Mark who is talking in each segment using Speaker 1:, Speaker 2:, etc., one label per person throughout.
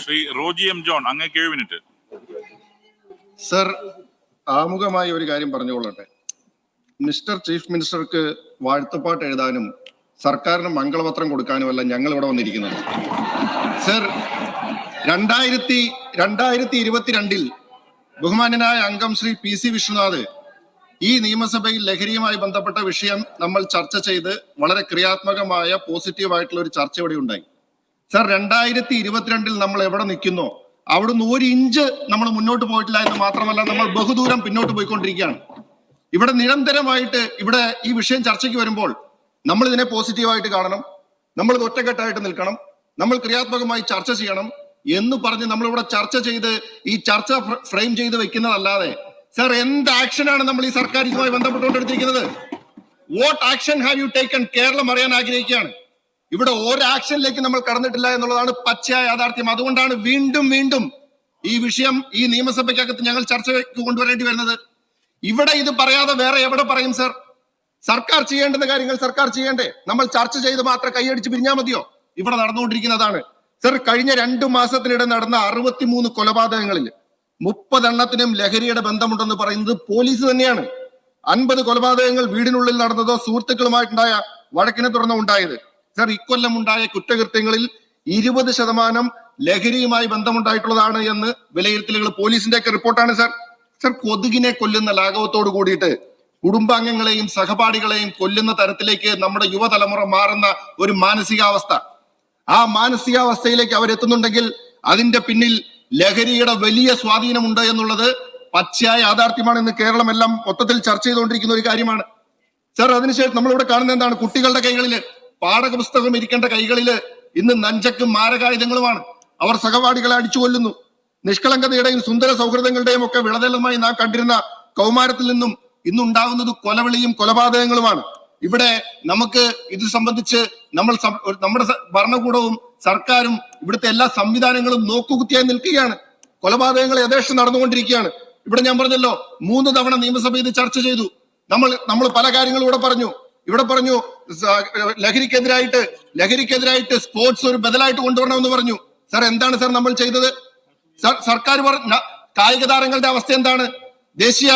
Speaker 1: Shri Roji M John, അങ്ങേക്ക് 7 minute.
Speaker 2: Sir, ആമുഖമായി ഒരു കാര്യം പറഞ്ഞുകൊള്ളട്ടെ. മിസ്റ്റർ ചീഫ് മിനിസ്റ്റർക്ക് വാഴ്ത്തുപാട്ട് എഴുതാനും സർക്കാരിന് മംഗളപത്രം കൊടുക്കാനുമല്ല ഞങ്ങൾ ഇവിടെ വന്നിരിക്കുന്നത്. സർ, 2022 ബഹുമാന്യനായ അംഗം ശ്രീ PC വിശ്വനാഥ് ഈ നിയമസഭയിൽ ലഹരിയുമായി ബന്ധപ്പെട്ട വിഷയം നമ്മൾ ചർച്ച ചെയ്ത് വളരെ ക്രിയാത്മകമായ പോസിറ്റീവായിട്ടുള്ള ഒരു ചർച്ച ഇവിടെ ഉണ്ടായി. സർ, 2022 നമ്മൾ എവിടെ നിൽക്കുന്നോ അവിടുന്ന് 1 ഇഞ്ച് നമ്മൾ മുന്നോട്ട് പോയിട്ടില്ല എന്ന് മാത്രമല്ല, നമ്മൾ ബഹുദൂരം പിന്നോട്ട് പോയിക്കൊണ്ടിരിക്കുകയാണ്. ഇവിടെ നിരന്തരമായിട്ട് ഇവിടെ ഈ വിഷയം ചർച്ചയ്ക്ക് വരുമ്പോൾ നമ്മൾ ഇതിനെ പോസിറ്റീവായിട്ട് കാണണം, നമ്മൾ ഇത് ഒറ്റക്കെട്ടായിട്ട് നിൽക്കണം, നമ്മൾ ക്രിയാത്മകമായി ചർച്ച ചെയ്യണം എന്ന് പറഞ്ഞ് നമ്മളിവിടെ ചർച്ച ചെയ്ത് ഈ ചർച്ച ഫ്രെയിം ചെയ്ത് വെക്കുന്നതല്ലാതെ സർ, എന്ത് ആക്ഷനാണ് നമ്മൾ ഈ സർക്കാർ ഇതുമായി ബന്ധപ്പെട്ടുകൊണ്ടെടുത്തിരിക്കുന്നത്? What action have you taken? Keralam അറിയാൻ ആഗ്രഹിക്കുകയാണ്. ഇവിടെ ഒരു ആക്ഷനിലേക്ക് നമ്മൾ കടന്നിട്ടില്ല എന്നുള്ളതാണ് പച്ചയായ യാഥാർത്ഥ്യം. അതുകൊണ്ടാണ് വീണ്ടും വീണ്ടും ഈ വിഷയം ഈ നിയമസഭയ്ക്കകത്ത് ഞങ്ങൾ ചർച്ചയ്ക്ക് കൊണ്ടുവരേണ്ടി വരുന്നത്. ഇവിടെ ഇത് പറയാതെ വേറെ എവിടെ പറയും സർ? സർക്കാർ ചെയ്യേണ്ടുന്ന കാര്യങ്ങൾ സർക്കാർ ചെയ്യണ്ടേ? നമ്മൾ ചർച്ച ചെയ്ത് മാത്രം കൈയടിച്ച് പിരിഞ്ഞാൽ മതിയോ? ഇവിടെ നടന്നുകൊണ്ടിരിക്കുന്നതാണ് സർ. കഴിഞ്ഞ 2 മാസത്തിനിടെ നടന്ന 63 കൊലപാതകങ്ങളിൽ 30 എണ്ണത്തിനും ലഹരിയുടെ ബന്ധമുണ്ടെന്ന് പറയുന്നത് പോലീസ് തന്നെയാണ്. 50 കൊലപാതകങ്ങൾ വീടിനുള്ളിൽ നടന്നതോ സുഹൃത്തുക്കളുമായിട്ടുണ്ടായ വഴക്കിനെ തുടർന്ന് ഉണ്ടായത്. സർ, ഇക്കൊല്ലം ഉണ്ടായ കുറ്റകൃത്യങ്ങളിൽ 20% ലഹരിയുമായി ബന്ധമുണ്ടായിട്ടുള്ളതാണ് എന്ന് വിലയിരുത്തലുകൾ പോലീസിന്റെ ഒക്കെ റിപ്പോർട്ടാണ് സർ. സർ, കൊതുകിനെ കൊല്ലുന്ന ലാഘവത്തോട് കൂടിയിട്ട് കുടുംബാംഗങ്ങളെയും സഹപാഠികളെയും കൊല്ലുന്ന തരത്തിലേക്ക് നമ്മുടെ യുവതലമുറ മാറുന്ന ഒരു മാനസികാവസ്ഥ, ആ മാനസികാവസ്ഥയിലേക്ക് അവരെത്തുന്നുണ്ടെങ്കിൽ അതിന്റെ പിന്നിൽ ലഹരിയുടെ വലിയ സ്വാധീനമുണ്ട് എന്നുള്ളത് പച്ചയായ യാഥാർത്ഥ്യമാണ്. ഇന്ന് കേരളം എല്ലാം മൊത്തത്തിൽ ചർച്ച ചെയ്തുകൊണ്ടിരിക്കുന്ന ഒരു കാര്യമാണ് സർ. അതിനുശേഷം നമ്മളിവിടെ കാണുന്ന എന്താണ്? കുട്ടികളുടെ കൈകളിൽ പാഠപുസ്തകം ഇരിക്കേണ്ട കൈകളില് ഇന്ന് നഞ്ചക്കും മാരകായുധങ്ങളുമാണ്. അവർ സഹപാഠികളെ അടിച്ചു കൊല്ലുന്നു. നിഷ്കളങ്കതയുടെയും സുന്ദര സൗഹൃദങ്ങളുടെയും ഒക്കെ വിളതലമായി നാം കണ്ടിരുന്ന കൗമാരത്തിൽ നിന്നും ഇന്നുണ്ടാകുന്നത് കൊലവിളിയും കൊലപാതകങ്ങളുമാണ്. ഇവിടെ നമുക്ക് ഇത് സംബന്ധിച്ച് നമ്മുടെ ഭരണകൂടവും സർക്കാരും ഇവിടുത്തെ എല്ലാ സംവിധാനങ്ങളും നോക്കുകുത്തിയായി നിൽക്കുകയാണ്. കൊലപാതകങ്ങൾ യഥേഷ്ടം നടന്നുകൊണ്ടിരിക്കുകയാണ്. ഇവിടെ ഞാൻ പറഞ്ഞല്ലോ, 3 തവണ നിയമസഭ ഇത് ചർച്ച ചെയ്തു. നമ്മൾ പല കാര്യങ്ങളും ഇവിടെ പറഞ്ഞു ലഹരിക്കെതിരായിട്ട് സ്പോർട്സ് ഒരു ബദലായിട്ട് കൊണ്ടുവരണമെന്ന് പറഞ്ഞു. സർ, എന്താണ് സർ നമ്മൾ ചെയ്തത്? സർക്കാർ കായിക താരങ്ങളുടെ അവസ്ഥ എന്താണ്? ദേശീയ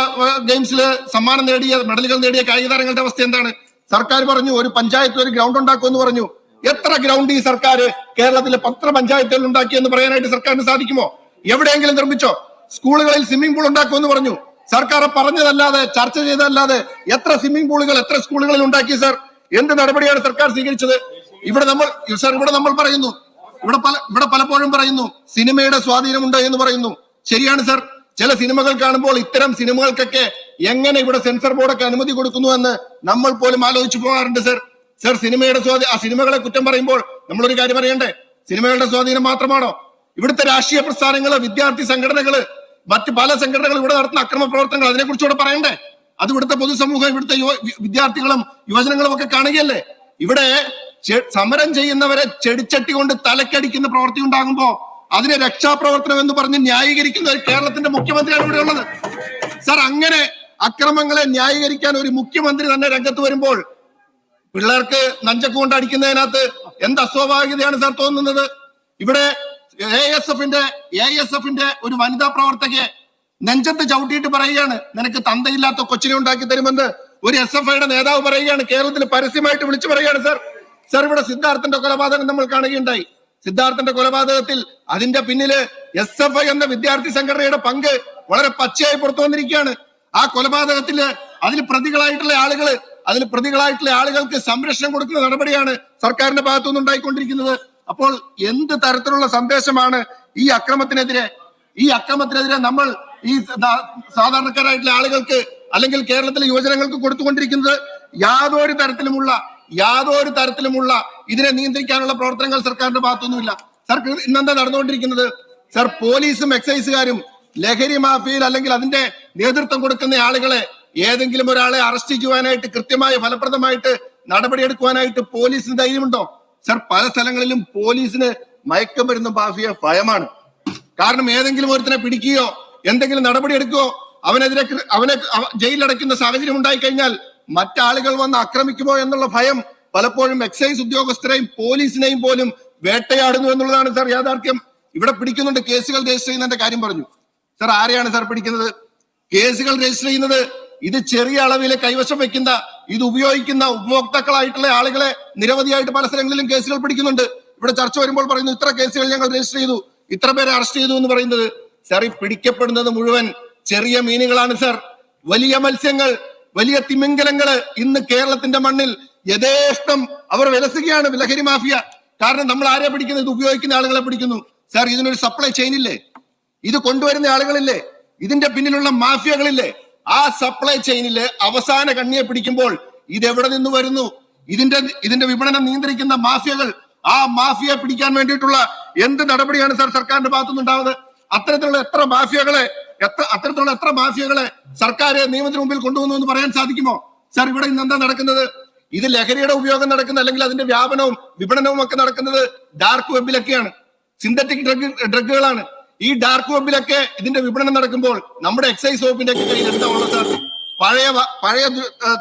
Speaker 2: ഗെയിംസിൽ സമ്മാനം നേടിയ മെഡലുകൾ നേടിയ കായിക താരങ്ങളുടെ അവസ്ഥ എന്താണ്? സർക്കാർ പറഞ്ഞു ഒരു പഞ്ചായത്തിൽ ഒരു ഗ്രൗണ്ട് ഉണ്ടാക്കുമെന്ന് പറഞ്ഞു. എത്ര ഗ്രൗണ്ട് ഈ സർക്കാർ കേരളത്തിലെ 10 പഞ്ചായത്തുകൾ ഉണ്ടാക്കിയെന്ന് പറയാനായിട്ട് സർക്കാരിന് സാധിക്കുമോ? എവിടെയെങ്കിലും നിർമ്മിച്ചോ? സ്കൂളുകളിൽ സ്വിമ്മിംഗ് പൂൾ ഉണ്ടാക്കുമെന്ന് പറഞ്ഞു. സർക്കാർ പറഞ്ഞതല്ലാതെ ചർച്ച ചെയ്തതല്ലാതെ എത്ര സ്വിമ്മിംഗ് പൂളുകൾ എത്ര സ്കൂളുകളിൽ ഉണ്ടാക്കി സർ? എന്ത് നടപടിയാണ് സർക്കാർ സ്വീകരിച്ചത്? ഇവിടെ നമ്മൾ പറയുന്നു, ഇവിടെ പലപ്പോഴും പറയുന്നു സിനിമയുടെ സ്വാധീനമുണ്ട് എന്ന് പറയുന്നു. ശരിയാണ് സർ. ചില സിനിമകൾ കാണുമ്പോൾ ഇത്തരം സിനിമകൾക്കൊക്കെ എങ്ങനെ ഇവിടെ സെൻസർ ബോർഡൊക്കെ അനുമതി കൊടുക്കുന്നു എന്ന് നമ്മൾ പോലും ആലോചിച്ചു പോകാറുണ്ട് സർ. സർ, സിനിമകളെ കുറ്റം പറയുമ്പോൾ നമ്മളൊരു കാര്യം അറിയണ്ടേ? സിനിമകളുടെ സ്വാധീനം മാത്രമാണോ? ഇവിടുത്തെ രാഷ്ട്രീയ പ്രസ്ഥാനങ്ങള്, വിദ്യാർത്ഥി സംഘടനകള്, മറ്റ് പല സംഘടനകൾ ഇവിടെ നടത്തുന്ന അക്രമ പ്രവർത്തനങ്ങൾ, അതിനെ കുറിച്ച് ഇവിടെ പറയണ്ടേ? അത് ഇവിടുത്തെ പൊതുസമൂഹം, ഇവിടുത്തെ വിദ്യാർത്ഥികളും യുവജനങ്ങളും ഒക്കെ കാണുകയല്ലേ? ഇവിടെ സമരം ചെയ്യുന്നവരെ ചെടിച്ചട്ടി കൊണ്ട് തലക്കടിക്കുന്ന പ്രവൃത്തി ഉണ്ടാകുമ്പോ അതിനെ രക്ഷാപ്രവർത്തനം എന്ന് പറഞ്ഞ് ന്യായീകരിക്കുന്ന ഒരു കേരളത്തിന്റെ മുഖ്യമന്ത്രിയാണ് ഇവിടെ ഉള്ളത് സർ. അങ്ങനെ അക്രമങ്ങളെ ന്യായീകരിക്കാൻ ഒരു മുഖ്യമന്ത്രി തന്നെ രംഗത്ത് വരുമ്പോൾ പിള്ളേർക്ക് നഞ്ചക്ക് കൊണ്ട് അടിക്കുന്നതിനകത്ത് എന്ത് അസ്വാഭാവികതയാണ് സാർ തോന്നുന്നത്? ഇവിടെ ASFന്റെ ഒരു വനിതാ പ്രവർത്തകയെ നെഞ്ചത്ത് ചവിട്ടിയിട്ട് പറയുകയാണ്, നിനക്ക് തന്തയില്ലാത്ത കൊച്ചിനെ ഉണ്ടാക്കി തരുമെന്ന് ഒരു SFIയുടെ നേതാവ് പറയുകയാണ്. കേരളത്തിൽ പരസ്യമായിട്ട് വിളിച്ചു പറയുകയാണ് സർ. സർ, ഇവിടെ സിദ്ധാർത്ഥന്റെ കൊലപാതകം നമ്മൾ കാണുകയുണ്ടായി. സിദ്ധാർത്ഥന്റെ കൊലപാതകത്തിൽ അതിന്റെ പിന്നില് SFI എന്ന വിദ്യാർത്ഥി സംഘടനയുടെ പങ്ക് വളരെ പച്ചയായി പുറത്തു വന്നിരിക്കുകയാണ്. ആ കൊലപാതകത്തില് അതിൽ പ്രതികളായിട്ടുള്ള ആളുകൾക്ക് സംരക്ഷണം കൊടുക്കുന്ന നടപടിയാണ് സർക്കാരിന്റെ ഭാഗത്തുനിന്ന് ഉണ്ടായിക്കൊണ്ടിരിക്കുന്നത്. അപ്പോൾ എന്ത് തരത്തിലുള്ള സന്ദേശമാണ് ഈ അക്രമത്തിനെതിരെ നമ്മൾ ഈ സാധാരണക്കാരായിട്ടുള്ള ആളുകൾക്ക് അല്ലെങ്കിൽ കേരളത്തിലെ യുവജനങ്ങൾക്ക് കൊടുത്തുകൊണ്ടിരിക്കുന്നത്? യാതൊരു തരത്തിലുമുള്ള ഇതിനെ നിയന്ത്രിക്കാനുള്ള പ്രവർത്തനങ്ങൾ സർക്കാരിന്റെ ഭാഗത്തൊന്നുമില്ല. സർ, ഇന്നെന്താ നടന്നുകൊണ്ടിരിക്കുന്നത്? സർ, പോലീസും എക്സൈസുകാരും ലഹരി മാഫിയയിൽ അല്ലെങ്കിൽ അതിന്റെ നേതൃത്വം കൊടുക്കുന്ന ആളുകളെ ഏതെങ്കിലും ഒരാളെ അറസ്റ്റ് ചെയ്യുവാനായിട്ട് കൃത്യമായി ഫലപ്രദമായിട്ട് നടപടിയെടുക്കുവാനായിട്ട് പോലീസിന് ധൈര്യമുണ്ടോ? സർ, പല സ്ഥലങ്ങളിലും പോലീസിന് മയക്കുമരുന്ന് മാഫിയ ഭയമാണ്. കാരണം ഏതെങ്കിലും ഒരുത്തിനെ പിടിക്കുകയോ എന്തെങ്കിലും നടപടി എടുക്കുകയോ അവനെ ജയിലിലടയ്ക്കുന്ന സാഹചര്യം ഉണ്ടായി കഴിഞ്ഞാൽ മറ്റാളുകൾ വന്ന് ആക്രമിക്കുമോ എന്നുള്ള ഭയം പലപ്പോഴും എക്സൈസ് ഉദ്യോഗസ്ഥരെയും പോലീസിനെയും പോലും വേട്ടയാടുന്നു എന്നുള്ളതാണ് സാർ യാഥാർത്ഥ്യം. ഇവിടെ പിടിക്കുന്നുണ്ട്, കേസുകൾ രജിസ്റ്റർ ചെയ്യുന്നതിന്റെ കാര്യം പറഞ്ഞു. സർ, ആരെയാണ് സാർ പിടിക്കുന്നത്? കേസുകൾ രജിസ്റ്റർ ചെയ്യുന്നത് ഇത് ചെറിയ അളവിൽ കൈവശം വെക്കുന്ന, ഇത് ഉപയോഗിക്കുന്ന ഉപഭോക്താക്കളായിട്ടുള്ള ആളുകളെ നിരവധിയായിട്ട് പല സ്ഥലങ്ങളിലും കേസുകൾ പിടിക്കുന്നുണ്ട്. ഇവിടെ ചർച്ച വരുമ്പോൾ പറയുന്നു ഇത്ര കേസുകൾ ഞങ്ങൾ രജിസ്റ്റർ ചെയ്തു, ഇത്ര പേരെ അറസ്റ്റ് ചെയ്തു എന്ന് പറയുന്നത്. സാർ, ഈ പിടിക്കപ്പെടുന്നത് മുഴുവൻ ചെറിയ മീനുകളാണ് സാർ. വലിയ മത്സ്യങ്ങൾ, വലിയ തിമിംഗലങ്ങള് ഇന്ന് കേരളത്തിന്റെ മണ്ണിൽ യഥേഷ്ടം അവർ വിലസുകയാണ്, ലഹരി മാഫിയ. കാരണം നമ്മൾ ആരെ പിടിക്കുന്നത്? ഇത് ഉപയോഗിക്കുന്ന ആളുകളെ പിടിക്കുന്നു. സാർ, ഇതിനൊരു സപ്ലൈ ചെയിനില്ലേ? ഇത് കൊണ്ടുവരുന്ന ആളുകളില്ലേ? ഇതിന്റെ പിന്നിലുള്ള മാഫിയകളില്ലേ? ആ സപ്ലൈ ചെയിനില് അവസാന കണ്ണിയെ പിടിക്കുമ്പോൾ ഇത് എവിടെ നിന്ന് വരുന്നു? ഇതിന്റെ വിപണനം നിയന്ത്രിക്കുന്ന മാഫിയകൾ, ആ മാഫിയെ പിടിക്കാൻ വേണ്ടിയിട്ടുള്ള എന്ത് നടപടിയാണ് സാർ സർക്കാരിന്റെ ഭാഗത്തുനിന്നുണ്ടാവുന്നത്? അത്തരത്തിലുള്ള എത്ര മാഫിയകളെ സർക്കാർ നിയമത്തിന് മുമ്പിൽ കൊണ്ടുവന്നു എന്ന് പറയാൻ സാധിക്കുമോ? സാർ, ഇവിടെ ഇന്ന് എന്താ നടക്കുന്നത്? ഇത് ലഹരിയുടെ ഉപയോഗം നടക്കുന്ന, അല്ലെങ്കിൽ അതിന്റെ വ്യാപനവും വിപണനവും ഒക്കെ നടക്കുന്നത് ഡാർക്ക് വെബിലൊക്കെയാണ്, സിന്തറ്റിക് ഡ്രഗുകളാണ്. ഈ ഡാർക്ക് വെബിലൊക്കെ ഇതിന്റെ വിപണനം നടക്കുമ്പോൾ നമ്മുടെ എക്സൈസ് വകുപ്പിന്റെ കയ്യിൽ എന്താ ഉള്ളത് സാർ? പഴയ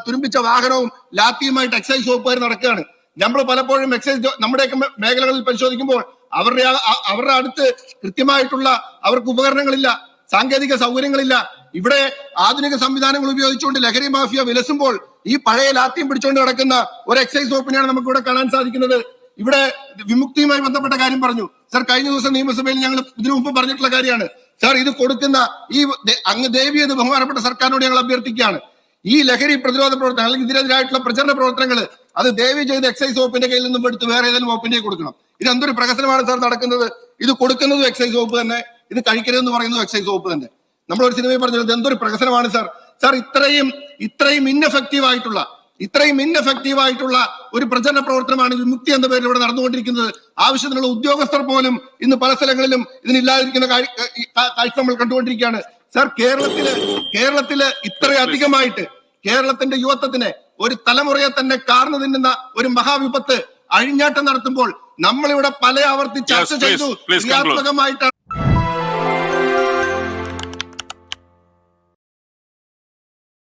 Speaker 2: തുരുമ്പിച്ച വാഹനവും ലാത്തിയുമായിട്ട് എക്സൈസ് വകുപ്പുകാർ നടക്കുകയാണ്. നമ്മൾ പലപ്പോഴും എക്സൈസ് നമ്മുടെയൊക്കെ മേഖലകളിൽ പരിശോധിക്കുമ്പോൾ അവരുടെ അടുത്ത് കൃത്യമായിട്ടുള്ള അവർക്ക് ഉപകരണങ്ങളില്ല, സാങ്കേതിക സൗകര്യങ്ങളില്ല. ഇവിടെ ആധുനിക സംവിധാനങ്ങൾ ഉപയോഗിച്ചുകൊണ്ട് ലഹരി മാഫിയ വിലസുമ്പോൾ ഈ പഴയ ലാത്തിയും പിടിച്ചുകൊണ്ട് നടക്കുന്ന ഒരു എക്സൈസ് വകുപ്പിനെയാണ് നമുക്ക് ഇവിടെ കാണാൻ സാധിക്കുന്നത്. ഇവിടെ വിമുക്തിയുമായി ബന്ധപ്പെട്ട കാര്യം പറഞ്ഞു സാർ. കഴിഞ്ഞ ദിവസം നിയമസഭയിൽ ഞങ്ങൾ ഇതിനു മുമ്പ് പറഞ്ഞിട്ടുള്ള കാര്യമാണ് സാർ. ഇത് കൊടുക്കുന്ന ഈ അങ്ങ് ദേവിയത് ബഹുമാനപ്പെട്ട സർക്കാരിനോട് ഞങ്ങൾ അഭ്യർത്ഥിക്കുകയാണ്. ഈ ലഹരി പ്രതിരോധ പ്രവർത്തനം അല്ലെങ്കിൽ ഇതിനെതിരായിട്ടുള്ള പ്രചരണ പ്രവർത്തനങ്ങൾ അത് ദയവ് ചെയ്ത് എക്സൈസ് വകുപ്പിന്റെ കയ്യിൽ നിന്നും എടുത്ത് വേറെ ഏതെങ്കിലും വകുപ്പിന്റെ കൊടുക്കണം. ഇത് എന്തൊരു പ്രഹസനമാണ് സാർ നടക്കുന്നത്? ഇത് കൊടുക്കുന്നതും എക്സൈസ് വകുപ്പ് തന്നെ, ഇത് കഴിക്കരുതെന്ന് പറയുന്നതും എക്സൈസ് വകുപ്പ് തന്നെ. നമ്മളൊരു സിനിമയിൽ പറഞ്ഞത് എന്തൊരു പ്രഹസനമാണ് സാർ. സാർ, ഇത്രയും ഇന്നഫക്റ്റീവ് ആയിട്ടുള്ള ഒരു പ്രചരണ പ്രവർത്തനമാണ് വിമുക്തി എന്ന പേരിൽ ഇവിടെ നടന്നുകൊണ്ടിരിക്കുന്നത്. ആവശ്യത്തിനുള്ള ഉദ്യോഗസ്ഥർ പോലും ഇന്ന് പല സ്ഥലങ്ങളിലും ഇതിനില്ലാതിരിക്കുന്ന കാഴ്ച നമ്മൾ കണ്ടുകൊണ്ടിരിക്കുകയാണ്. സാർ, കേരളത്തില് ഇത്രയധികമായിട്ട് കേരളത്തിന്റെ യുവത്വത്തിനെ, ഒരു തലമുറയെ തന്നെ കാർന്നു തിന്നുന്ന ഒരു മഹാവിപത്ത് അഴിഞ്ഞാട്ടം നടത്തുമ്പോൾ നമ്മളിവിടെ പല ആവർത്തി ചർച്ച ചെയ്തു. ക്രിയാത്മകമായിട്ടാണ്